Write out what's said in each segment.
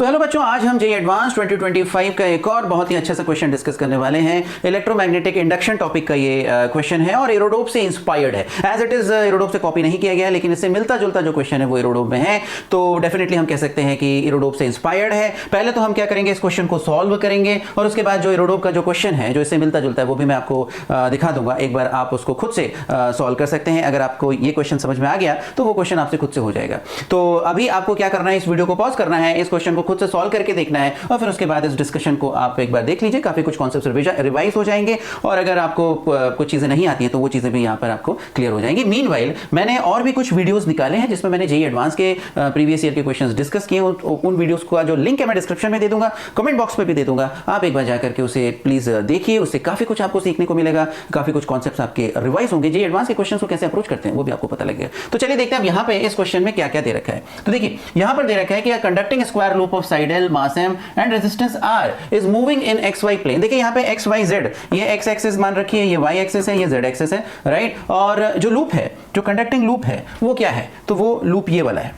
So hello बच्चों, आज हम जेईई एडवांस 2025 का एक और बहुत ही अच्छा सा क्वेश्चन डिस्कस करने वाले हैं। इलेक्ट्रोमैग्नेटिक इंडक्शन टॉपिक का ये क्वेश्चन है और एरोडोप से इंस्पायर्ड है। एज इट इज एरोडोप से कॉपी नहीं किया गया है, लेकिन इससे मिलता जुलता जो क्वेश्चन है वो एरोडोप में है, तो डेफिनेटली हम कह सकते हैं कि एरोडोप से इंस्पायर्ड है। पहले तो हम क्या करेंगे, इस क्वेश्चन को सॉल्व करेंगे और उसके बाद जो एरोडोप का जो क्वेश्चन है जो इससे मिलता जुलता है वो भी मैं आपको दिखा दूंगा। एक बार आप उसको खुद से सॉल्व कर सकते हैं। अगर आपको ये क्वेश्चन समझ में आ गया तो वो क्वेश्चन आपसे खुद से हो जाएगा। तो अभी आपको क्या करना है, इस वीडियो को पॉज करना है, इस क्वेश्चन को खुद से सॉल्व करके देखना है और फिर उसके बाद इस डिस्कशन को आप एक बार देख लीजिए। काफी कुछ कॉन्सेप्ट्स रिवाइज हो जाएंगे और अगर आपको कुछ चीजें नहीं आती हैं तो वो चीजें भी यहाँ पर आपको क्लियर हो जाएंगी। मीनवाइल मैंने और भी कुछ वीडियोस निकाले हैं जिसमें मैंने जेईई एडवांस के प्रीवियस ईयर के क्वेश्चंस डिस्कस किए। उन वीडियोस का जो लिंक है मैं डिस्क्रिप्शन में दे दूंगा, कमेंट बॉक्स में भी दे दूंगा। आप एक बार जाकर के उसे प्लीज देखिए, उससे काफी कुछ आपको सीखने को मिलेगा, काफी कुछ कॉन्सेप्ट्स आपके रिवाइज होंगे। जेईई एडवांस के क्वेश्चंस को कैसे अप्रोच करते हैं वो भी आपको पता लगेगा। तो चलिए देखते हैं अब यहाँ पे इस क्वेश्चन में क्या क्या दे रखा है। तो देखिए यहाँ पर दे रखा है कि conducting square loop of side L, mass m and resistance R is moving in XY plane. देखिए यहाँ पे X Y Z, ये X एक्सिस मान रखी है, ये Y एक्सिस है, ये Z एक्सिस है, राइट। और जो लूप है, जो कंडक्टिंग लूप है वो क्या है, तो वो लूप ये वाला है,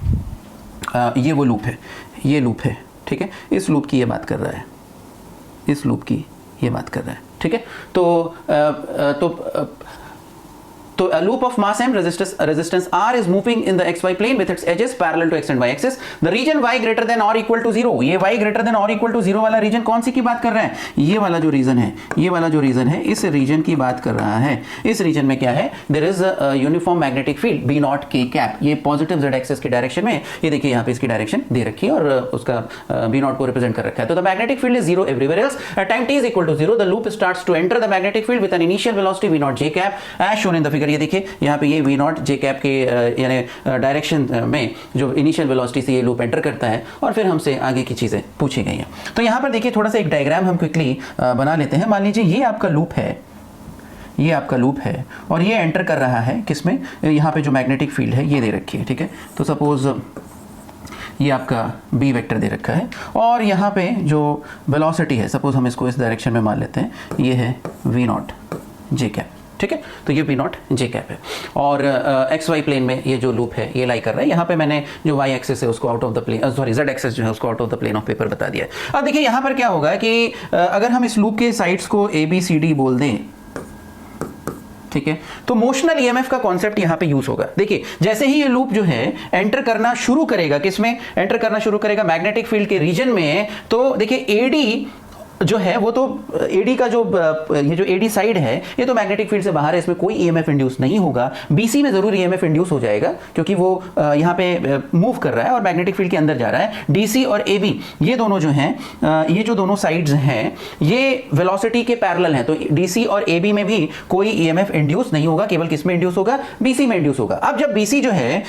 ये वो लूप है, ये लूप है, ठीक है। इस लूप की ये बात कर रहा है, इस लूप की ये बात कर रहा है, ठीक है। तो a loop of mass m resistance R is moving in the xy plane with its edges parallel to x and y axis. The region y greater than or equal to 0, ये y greater than or equal to 0 वाला reason कौन सी की बात कर रहा है, ये वाला जो रीजन है, ये वाला जो रीजन है, इस रीजन की बात कर रहा है। इस रीजन में क्या है, there is uniform magnetic field B not K cap, ये पॉजिटिव z एक्सिस की डायरेक्शन में, ये देखिए यहाँ पे इसकी डायरेक्शन दे रखी है और उसका B नॉट को रिप्रेजेंट कर रखा है। तो the magnetic field is 0 everywhere else. At time t is equal to 0 the loop starts to enter the magnetic field with an initial velocity V not J cap as shown in the figure। ये देखिए यहाँ ये V not J cap के यानी direction में जो initial velocity से ये लूप एंटर करता है और फिर हमसे आगे की चीजें पूछी गई हैं। तो यहाँ पर देखिए थोड़ा सा एक डायग्राम हम क्विकली बना लेते हैं। मान लीजिए ये आपका लूप है, ये आपका लूप है और ये एंटर कर रहा है किसमें, यहाँ पे जो मैग्नेटिक फील्ड है ये दे रखी है, ठीक है। तो सपोज ये आपका B वेक्टर दे रखा है और यहाँ पे जो वेलोसिटी है, सपोज हम इसको इस डायरेक्शन में मान लेते हैं, ये है V नॉट J कैप, ठीक है। तो ये V नॉट J कैप है और XY प्लेन में ये जो लूप है ये लाई कर रहा है। यहाँ पे मैंने जो Y एक्सिस है उसको out of the plane, sorry Z axis जो है उसको out of the plane of paper बता दिया है। अब देखिए यहाँ पर क्या होगा कि अगर हम इस लूप के साइड्स को ABCD बोल दें, ठीक है, तो मोशनल ईएमएफ का कॉन्सेप्ट यहां पे यूज होगा। देखिए जैसे ही ये लूप जो है एंटर करना शुरू करेगा, किसमें एंटर करना शुरू करेगा, मैग्नेटिक फील्ड के रीजन में, तो देखिए एडी जो है वो तो एडी का जो ये जो एडी साइड है ये तो मैग्नेटिक फील्ड से बाहर है, इसमें कोई ईएमएफ इंड्यूस नहीं होगा। बीसी में जरूर ईएमएफ इंड्यूस हो जाएगा क्योंकि वो यहाँ पे मूव कर रहा है और मैग्नेटिक फील्ड के अंदर जा रहा है। डीसी और एबी ये दोनों जो हैं, ये जो दोनों साइड्स हैं ये वेलोसिटी के पैरेलल हैं, तो डीसी और एबी में भी कोई ईएमएफ इंड्यूस नहीं होगा, केवल किस में इंड्यूस होगा, बीसी में इंड्यूस होगा। अब जब बीसी जो है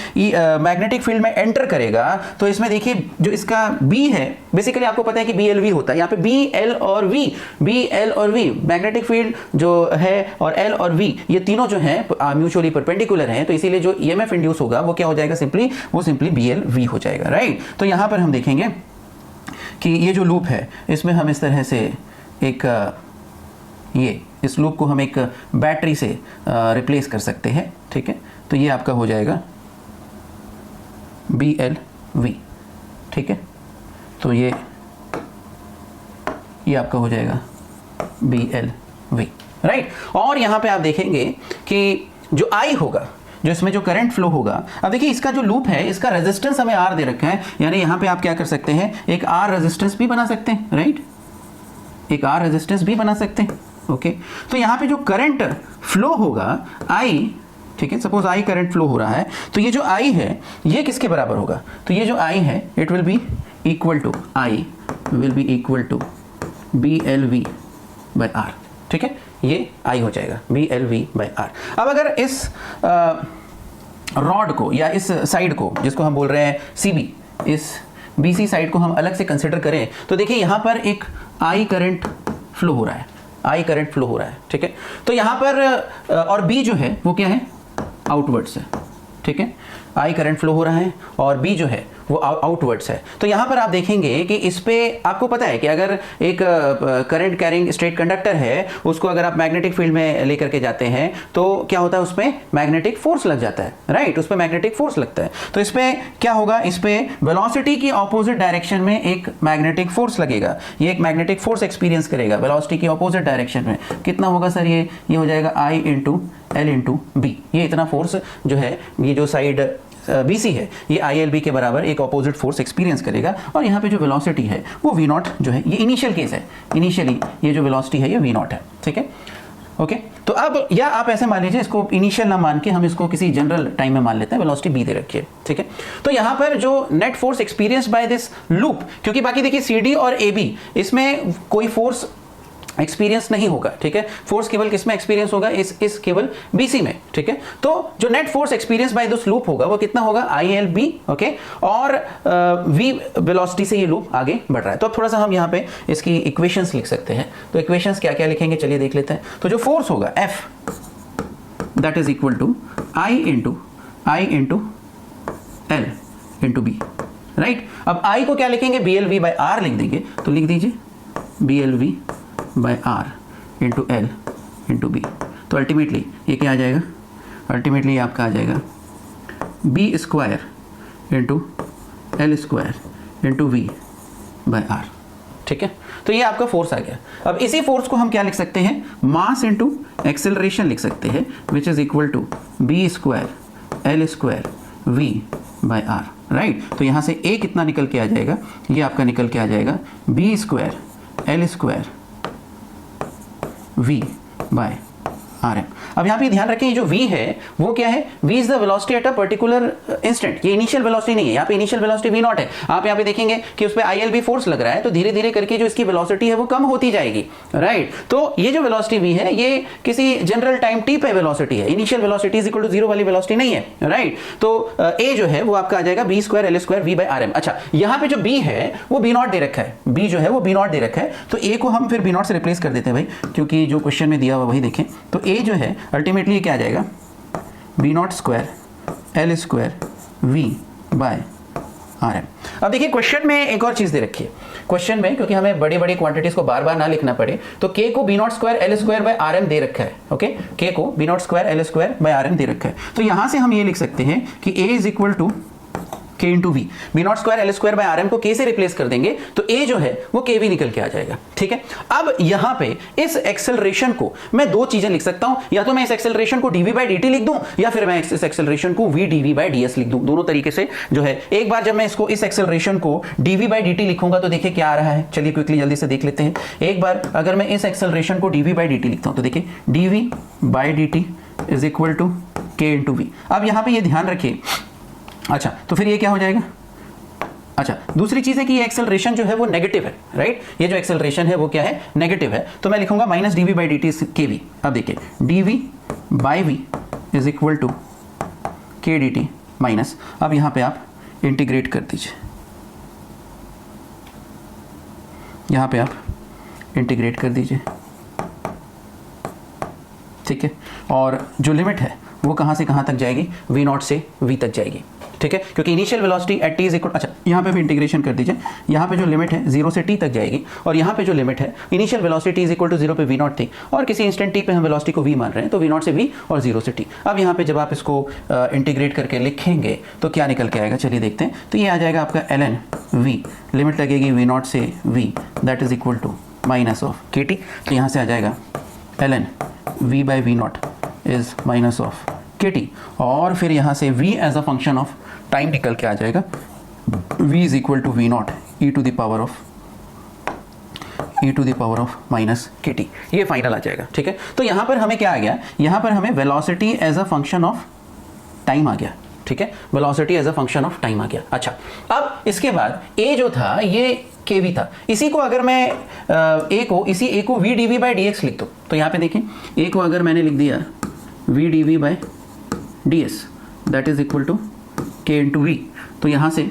मैग्नेटिक फील्ड में एंटर करेगा तो इसमें देखिए जो इसका बी है, बेसिकली आपको पता है कि BLV होता है, यहाँ पे BL और V, BL और V मैग्नेटिक फील्ड जो है और L और V ये तीनों जो हैं म्यूचुअली परपेंडिकुलर हैं, तो इसीलिए जो EMF इंड्यूस होगा वो क्या हो जाएगा, वो सिंपली BLV हो जाएगा, राइट। तो यहां पर हम देखेंगे कि ये जो लूप है इसमें हम इस तरह से एक ये इस लूप को हम एक बैटरी से रिप्लेस कर सकते हैं, ठीक है। तो ये आपका हो जाएगा BLV, ठीक है। तो ये आपका हो जाएगा BLV, राइट। और यहां पे आप देखेंगे कि जो I होगा, जो इसमें जो करंट फ्लो होगा, अब देखिए इसका जो लूप है इसका रेजिस्टेंस हमें R दे रखा है, यानी यहां पे आप क्या कर सकते हैं, एक R रेजिस्टेंस भी बना सकते हैं, राइट, एक R रेजिस्टेंस भी बना सकते हैं, ओके। तो यहां पे जो करंट फ्लो होगा I, ठीक है, सपोज I करंट फ्लो हो रहा है, तो ये जो I है ये किसके बराबर होगा, तो ये जो I है it will be equal to BLV by R, ठीक है, ये I हो जाएगा BLV बाय R। अब अगर इस रॉड को या इस साइड को जिसको हम बोल रहे हैं CB, इस BC साइड को हम अलग से कंसिडर करें तो देखिए यहाँ पर एक I करंट फ्लो हो रहा है, I करंट फ्लो हो रहा है, ठीक है। तो यहाँ पर और B जो है वो क्या है, आउटवर्ड्स है, ठीक है। आई करंट फ्लो हो रहा है और बी जो है वो आउटवर्ड्स है। तो यहाँ पर आप देखेंगे कि इस पे आपको पता है कि अगर एक करंट कैरिंग स्ट्रेट कंडक्टर है, उसको अगर आप मैग्नेटिक फील्ड में लेकर के जाते हैं तो क्या होता है, उसमें मैग्नेटिक फोर्स लग जाता है, राइट, उसमें मैग्नेटिक फोर्स लगता है। तो इस पे क्या होगा, इस पे वेलोसिटी की ऑपोजिट डायरेक्शन में एक मैग्नेटिक फोर्स लगेगा, ये एक मैग्नेटिक फोर्स एक्सपीरियंस करेगा वेलोसिटी की ऑपोजिट डायरेक्शन में। कितना होगा सर, ये हो जाएगा I into L into B. ये इतना फोर्स जो है, ये जो साइड BC है, ये ILB के बराबर एक ऑपोजिट फोर्स एक्सपीरियंस करेगा। और यहाँ पे जो वेलोसिटी है वो V0 जो है, ये इनिशियल केस है, इनिशियली ये जो वेलोसिटी है ये V0 है, ठीक है, ओके। तो अब या आप ऐसे मान लीजिए, इसको इनिशियल ना मान के हम इसको किसी जनरल टाइम में मान लेते हैं, वेलोसिटी b दे रखी है, ठीक है। तो यहाँ पर जो net force experience by this loop, क्योंकि बाकी देखिए CD और AB इसमें कोई फोर्स एक्सपीरियंस नहीं होगा, ठीक है, फोर्स केवल किस में एक्सपीरियंस होगा, इस केवल BC में, ठीक है। तो जो net force experience by this loop होगा वो कितना होगा, ILB, ओके, और v वेलोसिटी से ये लूप आगे बढ़ रहा है। तो अब थोड़ा सा हम यहाँ पे इसकी इक्वेशंस लिख सकते हैं। तो इक्वेशंस क्या क्या लिखेंगे, चलिए देख लेते हैं। तो जो फोर्स होगा F that is equal to I into L into B, right. अब I को क्या लिखेंगे, BLV बाय R लिख देंगे। तो लिख दीजिए BLV by R into L into B। तो अल्टीमेटली ये क्या आ जाएगा, अल्टीमेटली आपका आ जाएगा B square into L square into V by R, ठीक है। तो ये आपका फोर्स आ गया। अब इसी फोर्स को हम क्या लिख सकते हैं, मास इंटू एक्सेलरेशन लिख सकते हैं, which is equal to B square L square V by R, right. तो यहाँ से A कितना निकल के आ जाएगा, ये आपका निकल के आ जाएगा B square L square V by RM। अब यहाँ पे ध्यान रखें, ये जो V है वो क्या है, V is the velocity at a particular instant. ये इनिशियल वेलोसिटी नहीं है, यहाँ पे इनिशियल वेलोसिटी V0 है। आप यहाँ पे देखेंगे कि उस पे ILB फोर्स लग रहा है, तो धीरे धीरे करके जो इसकी वेलोसिटी है वो कम होती जाएगी, राइट। तो ये जो वेलोसिटी V है ये किसी जनरल टाइम t पे वेलोसिटी है, initial velocity is equal to 0 वाली वेलोसिटी नहीं है, राइट। तो A जो है वो आपका आ जाएगा B square L square V by RM। अच्छा, यहाँ पे जो B है वो B0 दे रखा है, B जो है वो B0 दे रखा है। तो A को हम फिर B0 से रिप्लेस कर देते हैं भाई, क्योंकि जो क्वेश्चन में दिया हुआ वही देखें। तो A जो है अल्टीमेटली क्या आ जाएगा, B0 square L square V by RM। अब देखिए क्वेश्चन में एक और चीज दे रखी है, क्वेश्चन में क्योंकि हमें बड़ी बड़ी क्वांटिटीज को बार बार ना लिखना पड़े, तो K को B0 square L square by RM दे रखा है, ओके। K को B0 square L square by RM दे रखा है। तो यहां से हम ये लिख सकते हैं कि A is equal to K into V, B0 square L square by RM को K से रिप्लेस कर देंगे तो A जो है वो KV निकल के आ जाएगा, ठीक है। अब यहाँ पे इस एक्सेलरेशन को मैं दो चीजें लिख सकता हूं, या तो मैं इस एक्सेलरेशन को dV बाय dt लिख दूं, या फिर मैं इस एक्सेलरेशन को v dV बाय ds लिख दूं। दोनों तरीके से जो है, एक बार जब मैं इसको इस एक्सेलरेशन को dV बाय dt लिखूंगा तो देखिए क्या आ रहा है, चलिए क्विकली जल्दी से देख लेते हैं। एक बार अगर मैं इस एक्सेलरेशन को dV बाय dt लिखता हूं तो देखिए dV by dt is equal to K into V। अब यहाँ पे ये ध्यान रखिए, अच्छा तो फिर ये क्या हो जाएगा, अच्छा दूसरी चीज है कि ये एक्सेलरेशन जो है वो नेगेटिव है, राइट। ये जो एक्सेलरेशन है वो क्या है, नेगेटिव है। तो मैं लिखूंगा minus dV by dt KV। अब देखिए dV by V is equal to K dt minus, अब यहाँ पे आप इंटीग्रेट कर दीजिए, यहाँ पे आप इंटीग्रेट कर दीजिए, ठीक है। और जो लिमिट है वो कहाँ से कहाँ तक जाएगी, V0 से V तक जाएगी, ठीक है, क्योंकि initial velocity at t is equal, अच्छा यहाँ पे भी इंटीग्रेशन कर दीजिए। यहाँ पे जो लिमिट है 0 से t तक जाएगी, और यहाँ पे जो लिमिट है initial velocity is equal to 0 पे V0 थी, और किसी इंस्टेंट t पे हम वेलोसिटी को v मान रहे हैं, तो V0 से v और 0 से t। अब यहाँ पे जब आप इसको इंटीग्रेट करके लिखेंगे तो क्या निकल के आएगा, चलिए देखते हैं। तो ये आ जाएगा आपका ln v, लिमिट लगेगी V0 से v that is equal to minus of kt। तो यहाँ से आ जाएगा ln v by V0 is minus of kt, और फिर यहाँ से v as a function of time निकल के आ जाएगा, v is equal to V0 e to the power of minus kt। ये फाइनल आ जाएगा, ठीक है। तो यहाँ पर हमें क्या आ गया, यहाँ पर हमें velocity as a function of time आ गया, ठीक है, velocity as a function of time आ गया। अच्छा, अब इसके बाद a जो था ये kv था, इसी को अगर मैं इसी a को v dv बाई dx लिख दूँ तो यहाँ पे देखिए a को अगर मैंने लिख दिया v dv by ds that is equal to k into v, तो यहाँ से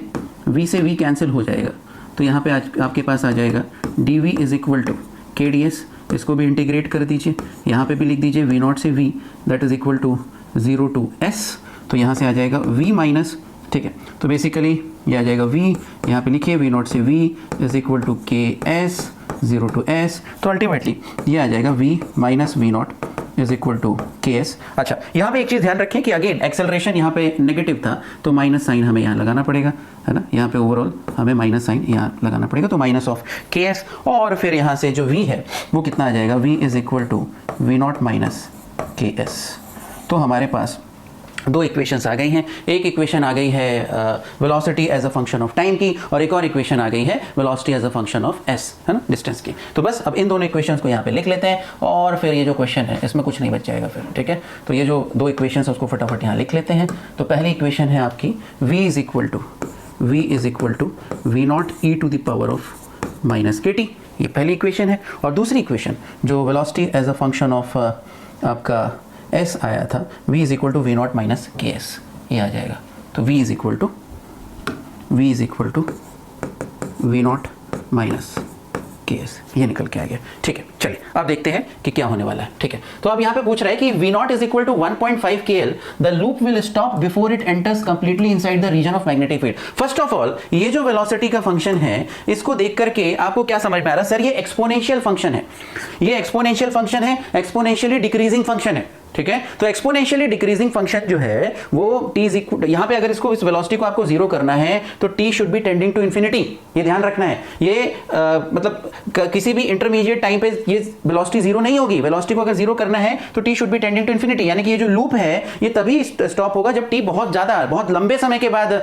v से v कैंसिल हो जाएगा, तो यहाँ पे आपके पास आ जाएगा dv is equal to k ds। इसको भी इंटीग्रेट कर दीजिए, यहाँ पे भी लिख दीजिए V0 से v that is equal to 0 to s, तो यहाँ से आ जाएगा v माइनस, ठीक है। तो बेसिकली ये आ जाएगा v, यहाँ पे लिखिए v नॉट से v is equal to K S 0 to s, तो अल्टीमेटली ये आ जाएगा v minus V not is equal to K S. अच्छा, यहाँ पे एक चीज़ ध्यान रखें कि अगेन एक्सेलरेशन यहाँ पे नेगेटिव था तो माइनस साइन हमें यहाँ लगाना पड़ेगा, है ना। यहाँ पे ओवरऑल हमें माइनस साइन यहाँ लगाना पड़ेगा, तो माइनस ऑफ के एस, और फिर यहाँ से जो v है वो कितना आ जाएगा, v is equal to we not minus के एस। तो हमारे पास दो इक्वेशंस आ गई हैं। एक इक्वेशन आ गई है velocity as a function of time की, और एक और इक्वेशन आ गई है velocity as a function of S, है ना, डिस्टेंस की। तो बस अब इन दोनों इक्वेशंस को यहाँ पे लिख लेते हैं, और फिर ये जो क्वेश्चन है इसमें कुछ नहीं बच जाएगा फिर, ठीक है। तो ये जो दो इक्वेशंस उसको फटाफट यहाँ लिख लेते हैं। तो पहली इक्वेशन है आपकी v is equal to we naught e to the power of minus k t, ये पहली इक्वेशन है। और दूसरी इक्वेशन जो velocity as a function of आपका s आया था, v is equal to we not minus के एस, ये आ जाएगा। तो v is equal to we not minus के एस, ये निकल के आ गया, ठीक है। चलिए अब देखते हैं कि क्या होने वाला है, ठीक है। तो अब यहाँ पे पूछ रहा है कि v naught is equal to 1.5 kl, the loop will stop before it enters completely inside the region of magnetic field. First of all ये जो वेलोसिटी का फंक्शन है इसको देख करके आपको क्या समझ में आ रहा है, सर ये एक्सपोनेंशियल फंक्शन है, ये एक्सपोनेंशियल फंक्शन है, एक्सपोनेंशियली डिक्रीजिंग फंक्शन है, ठीक है। तो एक्सपोनेंशियली डिक्रीजिंग फंक्शन जो है वो t इज इक्वल, यहाँ पे अगर इसको इस वेलोसिटी को आपको जीरो करना है तो t should be tending to infinity, ये ध्यान रखना है। ये मतलब किसी भी इंटरमीडिएट टाइम पे ये वेलोसिटी जीरो नहीं होगी, वेलोसिटी को अगर जीरो करना है तो t should be tending to infinity, यानी कि ये जो लूप है ये तभी स्टॉप होगा जब t बहुत ज्यादा, बहुत लंबे समय के बाद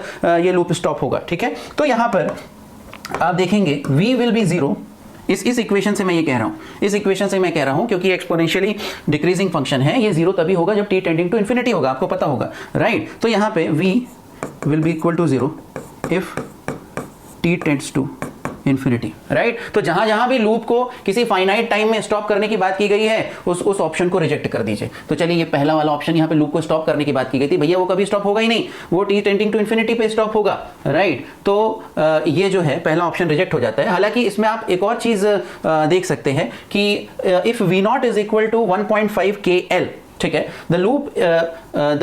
ये लूप स्टॉप होगा, ठीक है। तो यहाँ पर आप देखेंगे v विल बी जीरो, इस इक्वेशन से मैं ये कह रहा हूं, इस इक्वेशन से मैं कह रहा हूं क्योंकि एक्सपोनेंशियली डिक्रीजिंग फंक्शन है, ये जीरो तभी होगा जब t टेंडिंग टू इन्फिनिटी होगा, आपको पता होगा, राइट। तो यहां पे v will be equal to zero if t tends to infinity, right. तो जहां जहां भी लूप को किसी फाइनाइट टाइम में स्टॉप करने की बात की गई है उस ऑप्शन को रिजेक्ट कर दीजिए। तो चलिए ये पहला वाला ऑप्शन, यहाँ पे लूप को स्टॉप करने की बात की गई थी, भैया वो कभी स्टॉप होगा ही नहीं, वो t टेंडिंग टू इन्फिनिटी पे स्टॉप होगा, राइट। तो ये जो है पहला ऑप्शन रिजेक्ट हो जाता है। हालांकि इसमें आप एक और चीज देख सकते हैं कि if v naught is equal to 1.5 kl, ठीक है, the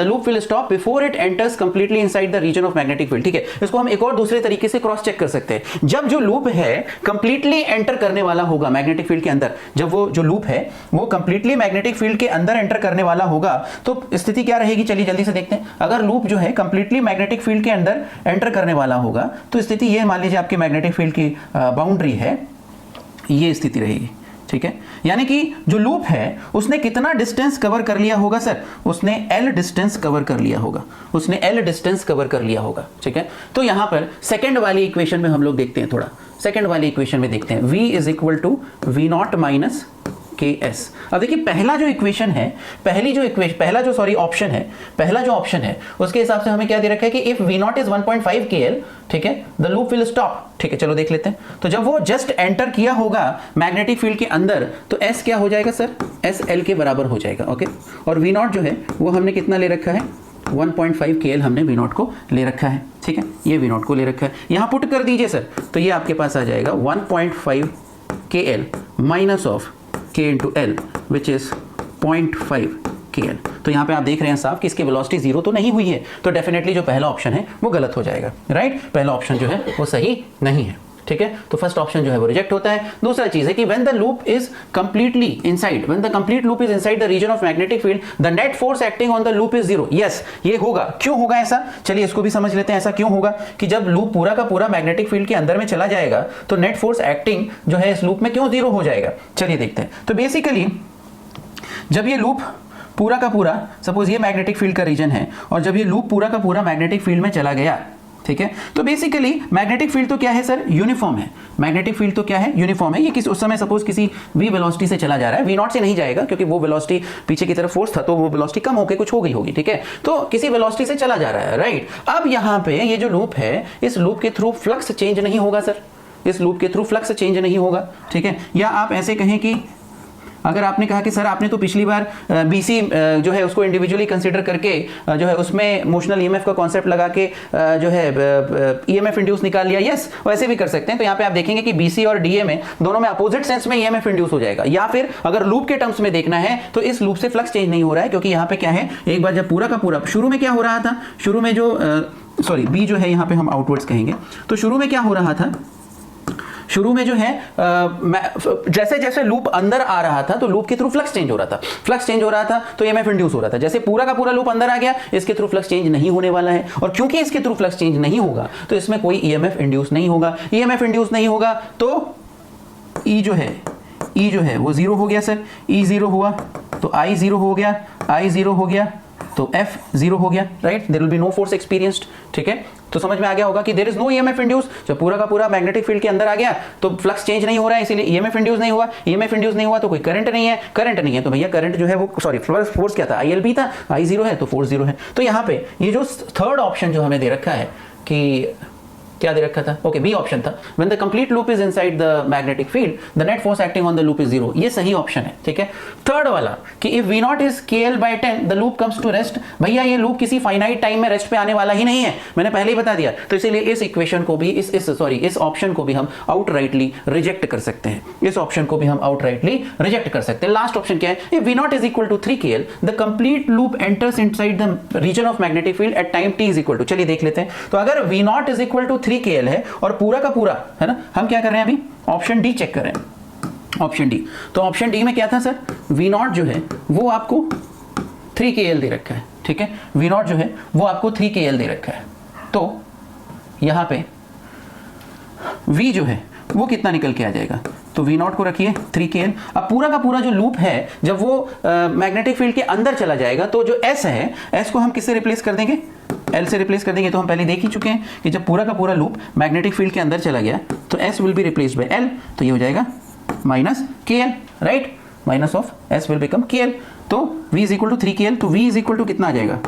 loop will stop before it enters completely inside the region of magnetic field, ठीक है। इसको हम एक और दूसरे तरीके से क्रॉस चेक कर सकते हैं। जब जो लूप है कंप्लीटली एंटर करने वाला होगा मैग्नेटिक फील्ड के अंदर, जब वो जो लूप है वो कंप्लीटली मैग्नेटिक फील्ड के अंदर एंटर करने वाला होगा तो स्थिति क्या रहेगी, चलिए जल्दी से देखते हैं। अगर लूप जो है कंप्लीटली मैग्नेटिक फील्ड के अंदर एंटर करने वाला होगा तो स्थिति ये, मान लीजिए आपके मैग्नेटिक फील्ड की बाउंड्री है, ये स्थिति रहेगी, ठीक है। यानी कि जो लूप है उसने कितना डिस्टेंस कवर कर लिया होगा सर, उसने L डिस्टेंस कवर कर लिया होगा, उसने L डिस्टेंस कवर कर लिया होगा, ठीक है। तो यहां पर सेकंड वाली इक्वेशन में हम लोग देखते हैं, थोड़ा सेकंड वाली इक्वेशन में देखते हैं, v is equal to we not minus के एस। अब देखिए पहला जो इक्वेशन है, पहला जो ऑप्शन है उसके हिसाब से हमें क्या दे रखा है कि if v naught is 1.5 kl, ठीक है, द लूप विल स्टॉप, ठीक है। चलो देख लेते हैं। तो जब वो जस्ट एंटर किया होगा मैग्नेटिक फील्ड के अंदर तो s क्या हो जाएगा सर, s l के बराबर हो जाएगा, ओके। और v नॉट जो है वो हमने कितना ले रखा है, 1.5 kl हमने v नॉट को ले रखा है, ठीक है, ये v नॉट को ले रखा है। यहां पुट कर दीजिए सर, तो ये आपके पास आ जाएगा 1.5 kl minus of k into L which is 0.5 kl। तो यहाँ पे आप देख रहे हैं साहब कि इसकी वेलोसिटी जीरो तो नहीं हुई है, तो डेफिनेटली जो पहला ऑप्शन है वो गलत हो जाएगा, राइट। पहला ऑप्शन जो है वो सही नहीं है, ठीक है। तो फर्स्ट ऑप्शन जो है वो रिजेक्ट होता है। दूसरा चीज है कि when the loop is completely inside, when the complete loop is inside the region of magnetic field, the net force acting on the loop is zero. Yes, ये होगा। क्यों होगा ऐसा, चलिए इसको भी समझ लेते हैं। ऐसा क्यों होगा कि जब लूप पूरा का पूरा मैग्नेटिक फील्ड के अंदर में चला जाएगा तो नेट फोर्स एक्टिंग जो है इस लूप में क्यों जीरो हो जाएगा, चलिए देखते हैं। तो बेसिकली जब ये लूप पूरा का पूरा, सपोज ये मैग्नेटिक फील्ड का रीजन है, और जब ये लूप पूरा का पूरा मैग्नेटिक फील्ड में चला गया, ठीक है, तो बेसिकली मैग्नेटिक फील्ड तो क्या है सर, यूनिफॉर्म है। मैग्नेटिक फील्ड तो क्या है, यूनिफॉर्म है। ये किस उस समय सपोज किसी v वेलोसिटी से चला जा रहा है, v नॉट से नहीं जाएगा क्योंकि वो वेलोसिटी पीछे की तरफ फोर्स था तो वो वेलोसिटी कम होकर कुछ हो गई होगी, ठीक है। तो किसी वेलोसिटी से चला जा रहा है, राइट। अब यहाँ पे ये जो लूप है, इस लूप के थ्रू फ्लक्स चेंज नहीं होगा सर, इस लूप के थ्रू फ्लक्स चेंज नहीं होगा, ठीक है। या आप ऐसे कहें कि अगर आपने कहा कि सर आपने तो पिछली बार बीसी जो है उसको इंडिविजुअली कंसीडर करके जो है उसमें मोशनल ईएमएफ का कॉन्सेप्ट लगा के जो है ईएमएफ इंड्यूस निकाल लिया, यस वैसे भी कर सकते हैं। तो यहाँ पे आप देखेंगे कि बीसी और डीए में दोनों में अपोजिट सेंस में ईएमएफ इंड्यूस हो जाएगा। या फिर अगर लूप के टर्म्स में देखना है तो इस लूप से फ्लक्स चेंज नहीं हो रहा है, क्योंकि यहाँ पे क्या है, एक बार जब पूरा का पूरा शुरू में क्या हो रहा था, शुरू में जो सॉरी बी जो है यहाँ पे हम आउटवर्ड्स कहेंगे, तो शुरू में क्या हो रहा था, शुरू में जो है जैसे जैसे लूप अंदर आ रहा था तो लूप के थ्रू फ्लक्स चेंज हो रहा था, फ्लक्स चेंज हो रहा था तो ईएमएफ इंड्यूस हो रहा था। जैसे पूरा का पूरा लूप अंदर आ गया, इसके थ्रू फ्लक्स चेंज नहीं होने वाला है, और क्योंकि इसके थ्रू फ्लक्स चेंज नहीं होगा तो इसमें कोई ईएमएफ इंड्यूस नहीं होगा। ईएमएफ इंड्यूस नहीं होगा तो ई जो है वो जीरो हो गया सर, ई जीरो हुआ तो आई जीरो हो गया, आई जीरो हो गया तो एफ जीरो हो गया, right, there will be no force experienced. ठीक है, तो समझ में आ गया होगा कि there is no EMF induce. जब पूरा का पूरा मैग्नेटिक फील्ड के अंदर आ गया तो फ्लक्स चेंज नहीं हो रहा है, इसीलिए ईएमएफ इंड्यूस नहीं हुआ। ईएमएफ इंड्यूस नहीं हुआ तो कोई करंट नहीं है, करंट नहीं है तो भैया करंट जो है वो सॉरी फोर्स क्या था, आईएलबी था, आई जीरो है तो फोर्स जीरो है। तो यहाँ पे ये जो थर्ड ऑप्शन जो हमें दे रखा है कि क्या दे रखा था, ओके बी ऑप्शन था, when the complete loop is inside the magnetic field the net force acting on the loop is zero, ये सही ऑप्शन है। ठीक है, थर्ड वाला कि if v not is KL/10 the loop comes to rest, भैया ये लूप किसी फाइनाइट टाइम में रेस्ट पे आने वाला ही नहीं है, मैंने पहले ही बता दिया। तो इसीलिए इस इक्वेशन को भी इस ऑप्शन को भी हम आउटराइटली रिजेक्ट कर सकते हैं, इस ऑप्शन को भी हम आउटराइटली रिजेक्ट कर सकते हैं। लास्ट ऑप्शन क्या है, if v not is equal to 3KL the complete loop enters inside the region of magnetic field at time t is equal to, चलिए देख लेते हैं। तो अगर V naught is equal to 3KL है और पूरा का पूरा है ना, हम क्या कर रहे हैं अभी, ऑप्शन डी चेक कर रहे हैं, ऑप्शन डी। तो ऑप्शन डी में क्या था सर, V नॉट जो है वो आपको 3KL दे रखा है। ठीक है, V नॉट जो है वो आपको 3KL दे रखा है, तो यहां पे V जो है वो कितना निकल के आ जाएगा, तो V नॉट को रखिए 3KL। अब पूरा का पूरा जो लूप है जब वो मैग्नेटिक फील्ड के अंदर चला जाएगा तो जो S है, S को हम किससे रिप्लेस कर देंगे, L से रिप्लेस कर देंगे। तो हम पहले देख ही चुके हैं कि जब पूरा का पूरा लूप मैग्नेटिक फील्ड के अंदर चला गया तो S will be replaced by L, तो ये हो जाएगा minus KL, right, minus of S will become KL। तो V is equal to 3KL, तो V इज इक्वल टू कितना आ जाएगा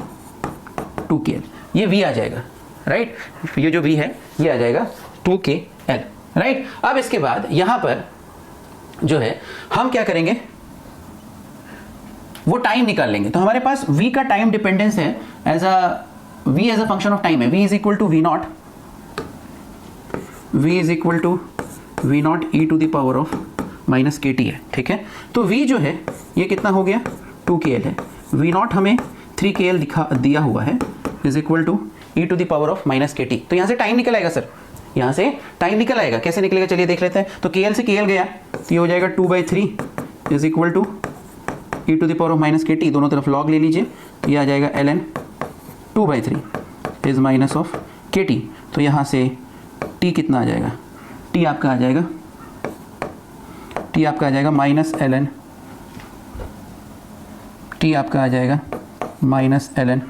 2KL, ये V आ जाएगा, राइट, ये जो V है ये आ जाएगा 2KL, राइट। अब इसके बाद यहां पर जो है हम क्या करेंगे, वो टाइम निकाल लेंगे। तो हमारे पास V का टाइम डिपेंडेंस है as a function of time है, V is equal to V naught, V is equal to V naught e to the power of minus KT है। ठीक है, तो V जो है ये कितना हो गया 2KL है, V नॉट हमें 3KL दिया हुआ है, is equal to e to the power of minus KT। तो यहां से टाइम निकल आएगा सर, यहां से टाइम निकल आएगा, कैसे निकलेगा चलिए देख लेते हैं। तो KL से KL गया तो ये हो जाएगा 2/3 is equal to e to the power of minus KT, दोनों तरफ लॉग ले लीजिए, तो ये आ जाएगा ln 2/3 is minus of KT। तो यहाँ से T कितना आ जाएगा, T आपका आ जाएगा माइनस ln, T आपका आ जाएगा माइनस ln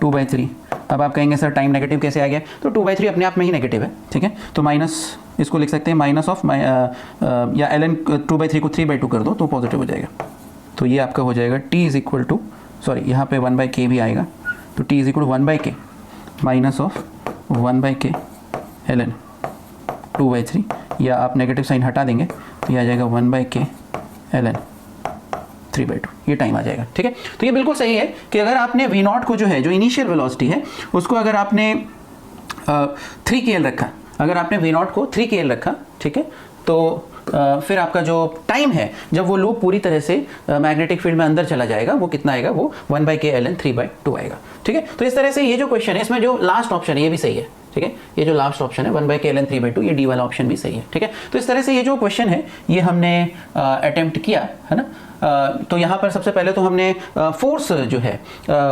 2/3। अब आप कहेंगे सर टाइम नेगेटिव कैसे आ गया, तो 2/3 अपने आप में ही नेगेटिव है। ठीक है, तो माइनस इसको लिख सकते हैं माइनस ऑफ या ln 2/3 को 3/2 कर दो तो पॉजिटिव हो जाएगा। तो ये आपका हो जाएगा T is equal to, sorry यहाँ पे 1/k भी आएगा, तो T is equal to 1/k minus of 1/k ln 2/3, या आप नेगेटिव साइन हटा देंगे तो ये आ जाएगा 1/k ln 3/2, ये टाइम आ जाएगा। ठीक है, तो ये बिल्कुल सही है कि अगर आपने V नॉट को जो है, जो इनिशियल वेलोसिटी है उसको अगर आपने 3KL रखा, अगर आपने V नॉट को 3KL रखा, ठीक है, तो फिर आपका जो टाइम है जब वो लूप पूरी तरह से मैग्नेटिक फील्ड में अंदर चला जाएगा वो कितना आएगा, वो 1/k ln 3/2 आएगा। ठीक है, तो इस तरह से ये जो क्वेश्चन है इसमें जो लास्ट ऑप्शन है ये भी सही है। ठीक है, ये जो लास्ट ऑप्शन है 1/k ln 3/2, ये डी वाला ऑप्शन भी सही है। ठीक है, तो इस तरह से ये जो क्वेश्चन है ये हमने अटेम्प्ट किया है ना। तो यहाँ पर सबसे पहले तो हमने फोर्स जो है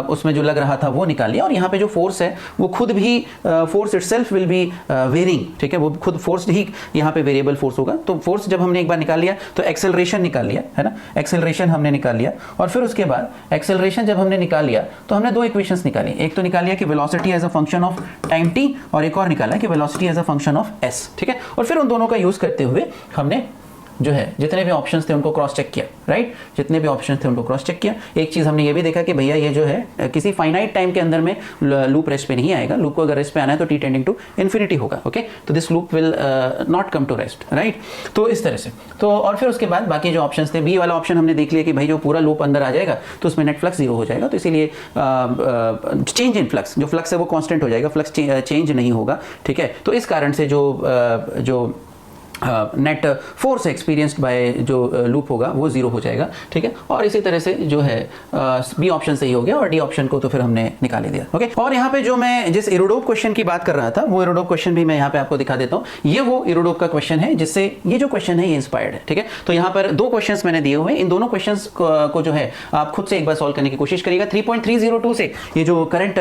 उसमें जो लग रहा था वो निकाल लिया, और यहाँ पे जो फोर्स है वो खुद भी force itself will be varying. ठीक है, वो खुद फोर्स ही यहाँ पे वेरिएबल फोर्स होगा। तो फोर्स जब हमने एक बार निकाल लिया तो एक्सेलरेशन निकाल लिया है ना, एक्सेलरेशन हमने निकाल लिया, और फिर उसके बाद एक्सेलरेशन जब हमने निकाल लिया तो हमने दो इक्वेशंस निकाली। एक तो निकाल लिया कि velocity as a function of time t, और एक और निकाला कि velocity as a function of s। ठीक है, और फिर उन दोनों का यूज करते हुए हमने जो है जितने भी ऑप्शंस थे उनको क्रॉस चेक किया, राइट, जितने भी ऑप्शंस थे उनको क्रॉस चेक किया। एक चीज़ हमने ये भी देखा कि भैया ये जो है किसी फाइनाइट टाइम के अंदर में लूप रेस्ट पे नहीं आएगा, लूप को अगर रेस्ट पे आना है तो t टेंडिंग टू इन्फिनिटी होगा, ओके, तो this loop will not come to rest, right. तो इस तरह से तो और फिर उसके बाद बाकी जो ऑप्शंस थे, बी वाला ऑप्शन हमने देख लिया कि भाई जो पूरा लूप अंदर आ जाएगा तो उसमें नेट फ्लक्स जीरो हो जाएगा, तो इसीलिए चेंज इन फ्लक्स, जो फ्लक्स है वो कांस्टेंट हो जाएगा, फ्लक्स चेंज नहीं होगा, ठीक है। तो इस कारण से जो नेट फोर्स एक्सपीरियंस्ड बाय जो लूप होगा वो जीरो हो जाएगा, ठीक है। और इसी तरह से जो है बी ऑप्शन सही हो गया और डी ऑप्शन को तो फिर हमने निकाल ही दिया, ओके। और यहाँ पे जो मैं जिस इरोडोप क्वेश्चन की बात कर रहा था वो इरोडोप क्वेश्चन भी मैं यहाँ पे आपको दिखा देता हूँ। ये वो इरोडोप का क्वेश्चन है जिससे ये जो क्वेश्चन है ये इंस्पायर्ड है, ठीक है। तो यहाँ पर दो क्वेश्चन मैंने दिए हुए हैं, इन दोनों क्वेश्चन को जो है आप खुद से एक बार सॉल्व करने की कोशिश करिएगा। 3.302 से ये जो करंट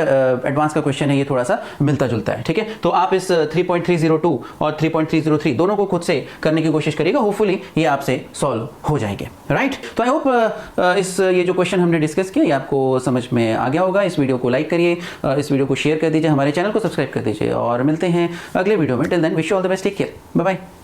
एडवांस का क्वेश्चन है ये थोड़ा सा मिलता जुलता है, ठीक है। तो आप इस 3.302 और 3.303 दोनों को खुद से करने की कोशिश करिएगा, होपफुली ये आपसे सॉल्व हो जाएंगे, राइट। तो आई होप इस ये जो क्वेश्चन हमने डिस्कस किया ये आपको समझ में आ गया होगा। इस वीडियो को लाइक करिए, इस वीडियो को शेयर कर दीजिए, हमारे चैनल को सब्सक्राइब कर दीजिए और मिलते हैं अगले वीडियो में। Till then wish you all the best, take care, bye bye.